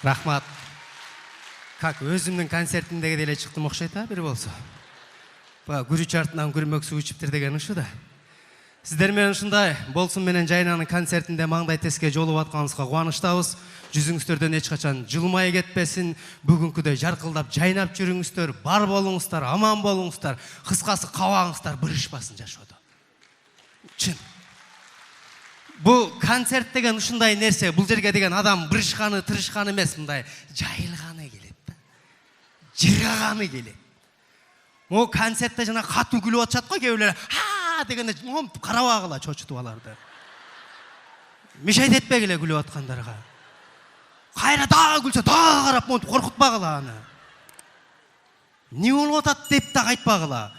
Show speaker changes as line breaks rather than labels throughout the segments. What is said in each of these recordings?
Рахмат. Как өзімнің концертіндегі деле шықтым оқшайт, бір болса. Күріч артынан күрмек су ішіптір деген ұшы да. Сіздермен ұшындай, болсын менен Жайнаның концертінде маңдай теске жолу батқаныңызға қуаныштабыз. Жүзіңіздерден ешқашан жылмай кетпесін. Бүгінкіде жарқылдап, жайнап жүріңіздер, бар болыңыздар, аман болыңыздар, қысқасы қауағыңыздар бірішпасын жашоды. Чын. Бұл концерт деген ұшындай нәрсе, бұл жерге деген адам бірішқаны, тырышқаны емес, мұндай жайылғаны келеді. Жырғаны келеді. О концертте жана қату күліп отшат қой, кеулері ха дегенде қарап ағыла чочытып аларды. Мешайт етпегіле күліп отқандарға. Қайра дағы күлсе дағы қарап қорқытпағыла аны. Не болып отат деп та қайтпағыла.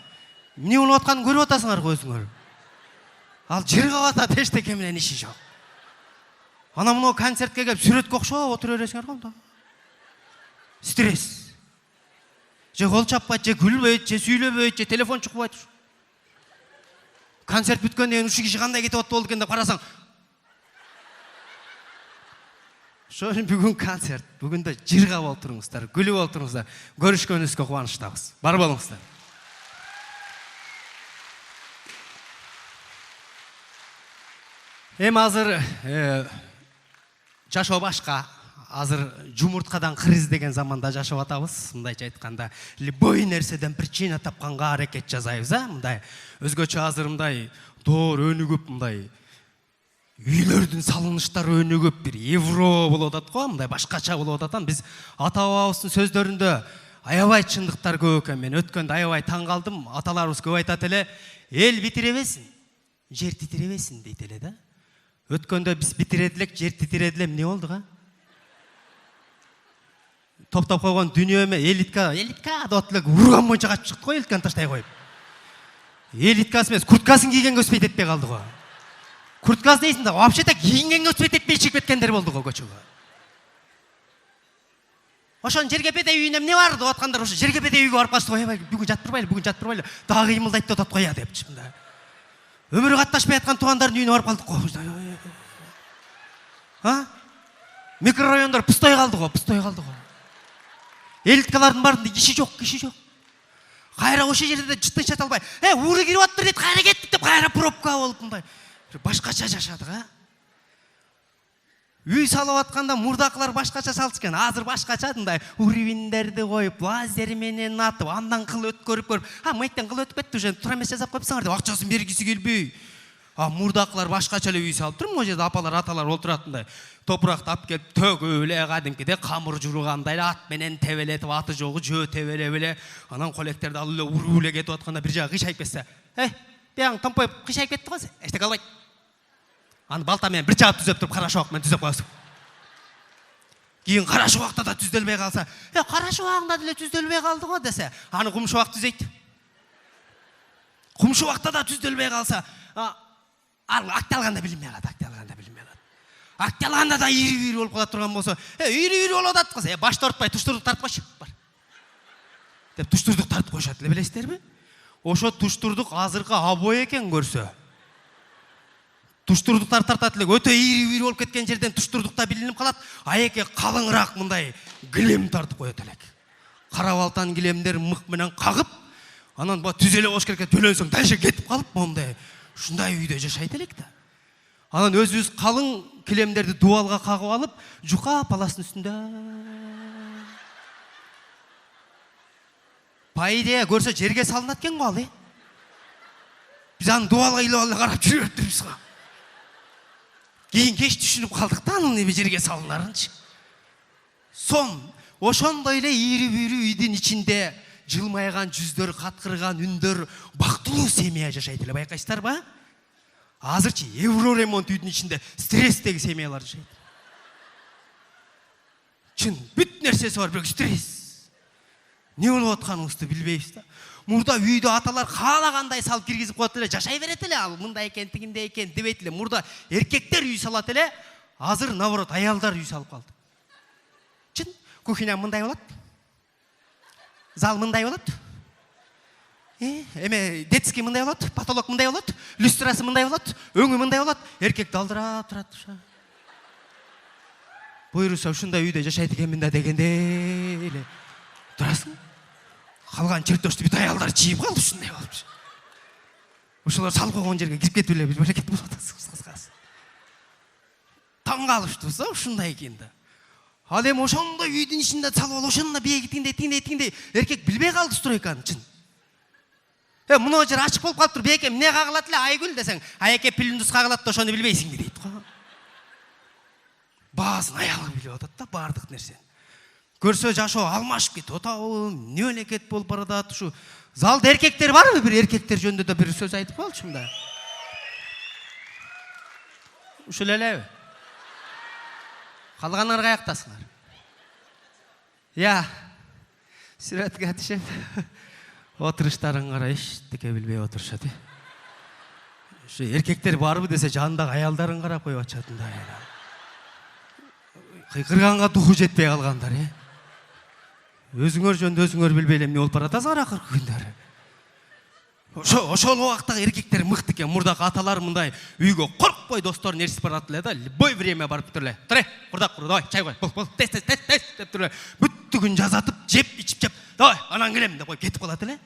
Не болып отқанын көріп отасыңар көзіңөр. Ал жырғап атат ештеке менен иши жоқ. Ана мынау концертке келіп суретке оқшау отыр өресіңер ғой. Стресс. Же қол чаппайды, же күлбейді, же сүйлебейді, же телефон шықпайды. Концерт бүткеннен үш киши қандай кетіп отты болды екен деп қарасаң. Шоның бүгін концерт, бүгінде жырғап отырыңыздар, күліп отырыңыздар. Көрішкеніңізге қуаныштабыз. Бар болыңыздар. Азыр жашоо башка. Азыр жумурткадан кырыз деген заманда жашап атабыз. Мындайча айтканда, любой нерседен причина тапканга аракет жасайбыз, мындай. Өзгөчө азыр мындай доор өнүгүп, мындай үйлөрдүн салыныштары өнүгүп, бир евро болуп атат го, мындай башкача болуп атат. Биз ата-бабабыздын сөздөрүндө аябай чындыктар көп экен. Мен өткөндө аябай таң калдым. Аталарыбыз көп айтат эле, эл битиребесин, жер титиребесин дейт эле да. Өткөндө биз битиредилек, жер титиредиле, эмне болду га? Топтап қойған дүниеме элитка деп атылық ұрған бойынша қачып шықты ғой, элитканы таштай қойып. Элиткасы емес, курткасын киген көспейт етпей қалды ғой. Курткасы дейсің да, вообще-то киінген көспейт етпей шығып кеткендер болды ғой көшеге. Ошон жергепеде үйіне не барды отқандар, ошо жергепеде үйге барып қашты ғой, бүгін жатпырбайлы, дағы қимылдайды да отат қоя деп шында. Өмірі қатташпай жатқан туғандардың үйіне барып қалдық қой. Микрорайондар пустой қалды ғой. Элиткалардың бардында киши жоқ. Қайра ошы жерде жыттын шат албай. Уры кирип аттыр дейт, қайра кеттік деп, қайра пробка болып мындай. Башқача жашадық, Үй салып атканда мурдакылар башкача салчыкен. Азыр башкача мындай уривиндерди коюп, лазер менен атып, андан кыл өткөрүп, мыйттан кыл өтүп кетти, уже тура эмес жасап коюпсаңар деп акчасын бергиси келбей. Мурдакылар башкача эле үй салып тур, могу жерде апалар, аталар олтуратындай. Топуракты алып келип төгүп эле кадимкиде камыр жургандай ат менен тебелетип, аты жогу жөө тебелеп эле, анан колектерди алып эле уруп эле кетип атканда бир жагы кыйшайып кетсе, бияң томпоюп кыйшайып кетти го, эчтеке албайт. Аны балта менен бир жаап түзөп туруп, кара шубак менен түзөп коесуң. Кийин кара шубакта да түзөлбөй калса, кара шубагында деле түзөлбөй калды го десе, аны кум шубак түзөйт. Кум шубакта да түзөлбөй калса, акталганда билинбей калат. Акталганда да ири-бири болуп кала турган болсо, ири-бири болуп атат кыз, башты ортпай туштурдук тартып койчу. Бар. Деп туштурдук тартып коюшат эле, билесиздерби? Ошо туштурдук азыркы обой экен көрсө. Туштурдуктар тартат эле, өтө ири-бири болуп кеткен жерден туштурдукта билинип калат, аеке калыңыраак мындай килем тартып коет элек. Кара балтан килемдер мык менен кагып, анан түз эле болуш керек, төлөнсөң дальше кетип калып, мондай ушундай үйдө жашайт элек да. Анан өзүбүз калың килемдерди дуалга кагып алып, жука паластын үстүндө. По идее көрсө жерге салынат экен го ал, Биз аны дуалга илип алып карап жүрүп атырбыз го. Кийин кеч түшүнүп калдык да анын жерге салынарынчы. Ошондой эле ири-бири үйдүн ичинде жылмайган жүздөр, каткырган үндөр, бактылуу семья жашайт эле, байкайсыздарбы? Азырчы евро ремонт үйдүн ичинде стресстеги семьялар жашайт. Чын, бүт нерсеси бар, бирок стресс. Не болуп атканыңызды билбейсиз да. Мурда үйдө аталар каалагандай салып киргизип коет эле, жашай берет эле, ал мындай экен, тигиндей экен дебейт эле. Мурда эркектер үй салат эле, азыр наоборот аялдар үй салып калды. Чын, кухня мындай болот. Зал мындай болот. Эме детский мындай болот, потолок мындай болот, люстрасы мындай болот, өңү мындай болот, эркек далдырап турат. буйруса ушундай үйдө жашайт экенмин да дегенде эле турасың. Калган чертөштү бүт аялдар чийип калды ушундай болуп. Ошолор салып койгон жерге кирип кетип эле бир аракет болуп атасыз. Таң калыштыбыз ушундай экен да. Ал эми ошондой үйдүн ичинде салып алып ошондо бие тиңдей эркек билбей калды стройканы чын. Мына жер ачык болуп калыптыр. Беке эмне кагылат эле Айгүл десең, Айеке плюндус кагылат да ошону билбейсиңби дейт го. Баасын аялы билип атат да баардык нерсени. Көрсө жашоо алмашып кетип атабы, эмне мемлекет болуп баратат. Ушу залда эркектер барбы? Бир эркектер жөнүндө да бир сөз айтып калчы мында. Ушул элеби? Калгандар каяктасыңар? Сүрөткө түшүп отуруштарын кара эчтеке билбей отурушат. Ушу эркектер барбы десе жанындагы аялдарын карап коюп атышат мында. Кыйкырганга духу жетпей калгандар. Өзүңөр жөнүндө өзүңөр билбей эле эмне болуп баратасыңар акыркы күндөрү. Ошол убактагы эркектер мыкты экен. Мурдагы аталар мындай үйгө коркпой досторун ээрчитип барат эле да. Любой время барып туруп эле. Туре, курдак кур, давай, чай кой. Бол, тез деп туруп эле. Бүттүгүн жазатып, жеп, ичип, давай, анан келем деп коюп кетип калат эле.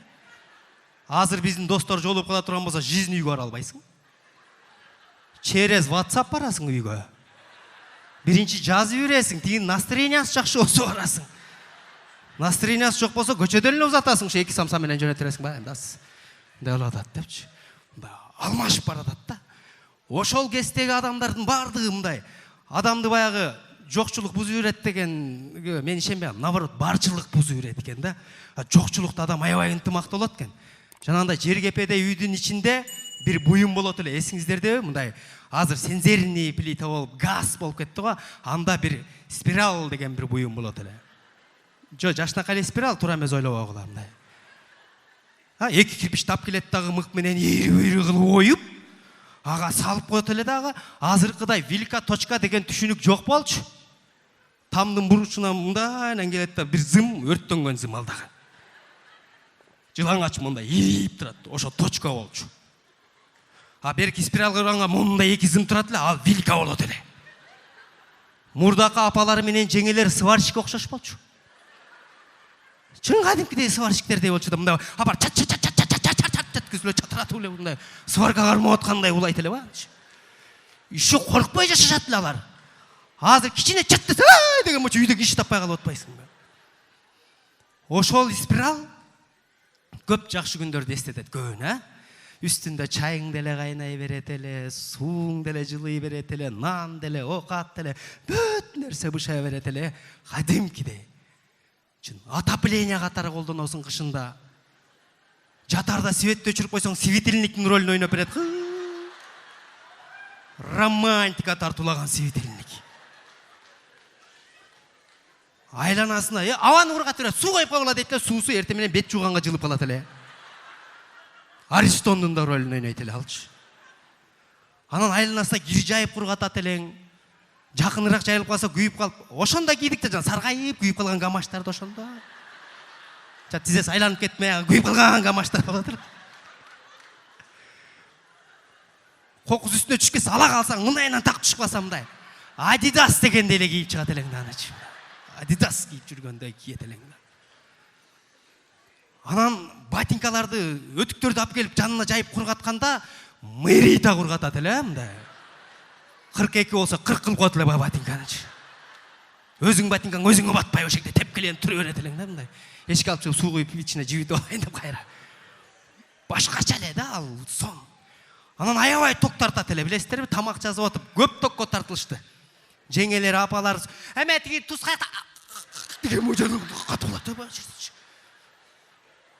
Азыр биздин достор жолугуп кала турган болсо, жизнь үйгө бара албайсың. Через WhatsApp барасың үйгө. Биринчи жазып бересиң, тигин настроениясы жакшы болсо барасың. Настроениясы жок болсо көчөдөн эле узатасың, ошо 2 самса менен жөнөтөрсүң ба, эндас. Мындай болуп атат депчи. Алмашып баратат да. Ошол кездеги адамдардын баардыгы мындай. Адамды баягы жокчулук бузуп берет деген мен ишенбейм. Наоборот, барчылык бузуп берет экен да. Жокчулукта адам аябай ынтымактуу болот экен. Жанагындай жергепеде үйдүн ичинде бир буюм болот эле. Эсиңиздердеби? Мындай азыр сензерный плита болуп, газ болуп кетти го. Анда бир спираль деген бир буюм болот эле. Жашнакай спираль туура эмес ойлобогула мындай. Эки кирпич тап келет дагы мык менен ийри кылып оюп, ага салып коет эле дагы. Азыркыдай вилка точка деген түшүнүк жок болчу. Тамдын буручунан мындайынан келет да бир зым, өрттөнгөн зым ал дагы. Жылаңач мындай ийрип турат. Ошо точка болчу. Берки спираль кырганга мындай эки зым турат эле, ал вилка болот эле. Мурдакы апалар менен жеңелер сварщик окшош болчу. Чын кадимкидей сварщиктердей болчу да мындай апар чат өткүзүлө чатыратып эле мындай сварка кармап аткандай улайт эле ба. Еще коркпой жашашат эле алар. Азыр кичине чат деген болчу үйдө иш таппай калып атпайсыңбы? Ошол спираль көп жакшы күндөрдү эстетет көбүн, Үстүндө чайың деле кайнай берет эле, сууң деле жылый берет эле, нан деле, окат деле, бүт нерсе бышай берет эле, кадимкидей. Отопление катары колдоносуң кышында. Жатарда светти өчүрүп койсоң, светильниктин ролун ойноп берет. Романтика тартуулаган светильник. Айланасына, абаны ургатып берет, суу коюп койгула дейт эле, суусу эртең менен бет жууганга жылып калат эле. Аристондун да ролун ойнойт эле алчы. Анан айланасына кир жайып кургатат элең. Жакыныраак жайылып калса күйүп калып, ошондо кийдик да саргайып күйүп калган гамаштарды ошондо. Тизес айланып кетмей, күйүп калган гамаштар болот эле. Кокус үстүнө түшкөс ала калсаң, мындайынан так түшүп калса мындай. Adidas дегенде эле кийип чыгат элең да анычы. Adidas кийип жүргөндөй киет элең да. Анан ботинкаларды, өтүктөрдү алып келип жанына жайып кургатканда, мырита кургатат эле мындай. 42 болса 40 кылып коет эле ботинканычы. Өзүң ботинкаң өзүңө батпай ошо жерде тепкиленип тура берет элең да мындай. Эшикке алып чыгып суу куюп ичине жибитип алайын деп кайра. Башкача эле да ал сон. Анан аябай ток тартат эле, билесиздерби? Тамак жазып атып, көп токко тартылышты. Жеңелер, апалар, эме тиги тузга деген можаны катып калат.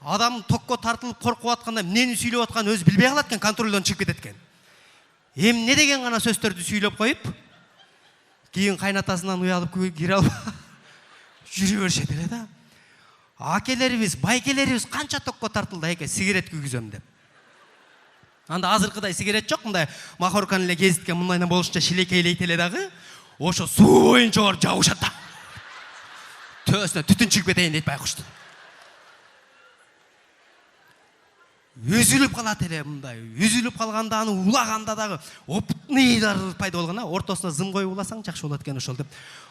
Адам токко тартылып коркуп атканда эмнени сүйлөп атканын өзү билбей калат экен, контролдон чыгып кетет экен. Эмне деген гана сөздөрдү сүйлөп коюп, кийин кайнатасынан уялып кире алып жүрүп беришет эле да. Акелерибиз, байкелерибиз канча токко тартылды эке, сигарет күйгүзөм деп. Анда азыркыдай сигарет жок, мындай махорканы эле кезиткен мындайдан болушунча шилекейлейт эле дагы. Ошо суу боюнча барып жабышат да. Төсүнө түтүн чыгып кетейин дейт байкуштун. үзүлүп калат эле мындай. Үзүлүп калганда аны улаганда дагы опытныйлар пайда болгон. Ортосуна зым коюп уласаң жакшы болот экен ошол деп.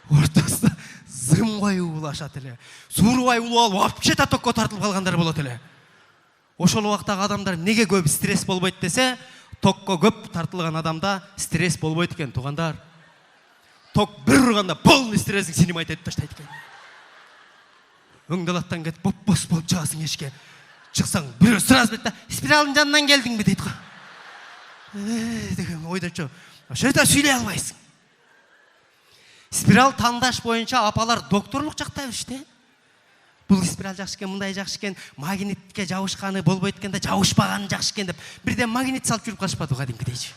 Ортосуна зым коюп улашат эле. Суурубай улап алып вообще токко тартылып калгандар болот эле. Ошол убактагы адамдар эмнеге көп стресс болбойт десе, токко көп тартылган адамда стресс болбойт экен, туугандар. Ток бир урганда полный стрессин синимайт этип таштайт экен. Өңдөлаттан кетип боп-бос болуп чыгасың эшикке. Чыксаң бирөө сразу дейт да, спиралдын жанынан келдиңби дейт го. Деген ойдочу. Ошол жерде сүйлөй албайсың. Спирал тандаш боюнча апалар докторлук жакта беришти. Бул спираль жакшы экен, мындай жакшы экен, магнитке жабышканы болбойт экен да, жабышпаганы жакшы экен деп бирден магнит салып жүрүп калышпады кадимкидейчи.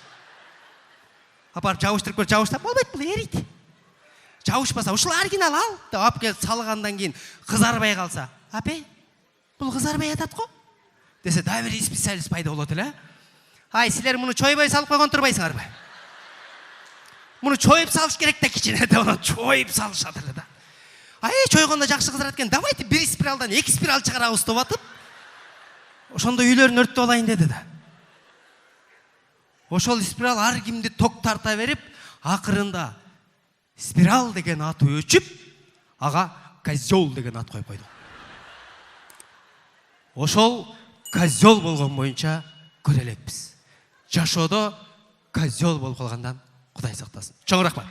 Апарып жабыштырып көр, жабыштап болбойт, бул эрийт. Жабышпаса, ушул оригинал ал деп алып келип салгандан кийин кызарбай калса, апе, бул кызарбай атат го десе, дагы бир специалист пайда болот эле. Ай, силер муну чойбой салып койгон турбайсыңарбы? Муну чойуп салыш керек да кичине деп аны чойуп салышат эле да. Ай, чойгондо жакшы кызарат экен, давайте бир спиралдан 2 спираль чыгарабыз деп атып, ошондо үйлөрүн өрттөп алайын деди да. Ошол спираль ар кимди ток тарта берип, акырында спираль деген аты өчүп, ага козёл деген ат коюп койду. Ошол козёл болгон боюнча көрө элекпиз. Жашоодо козёл болуп калгандан Кудай сактасын. Чоң рахмат.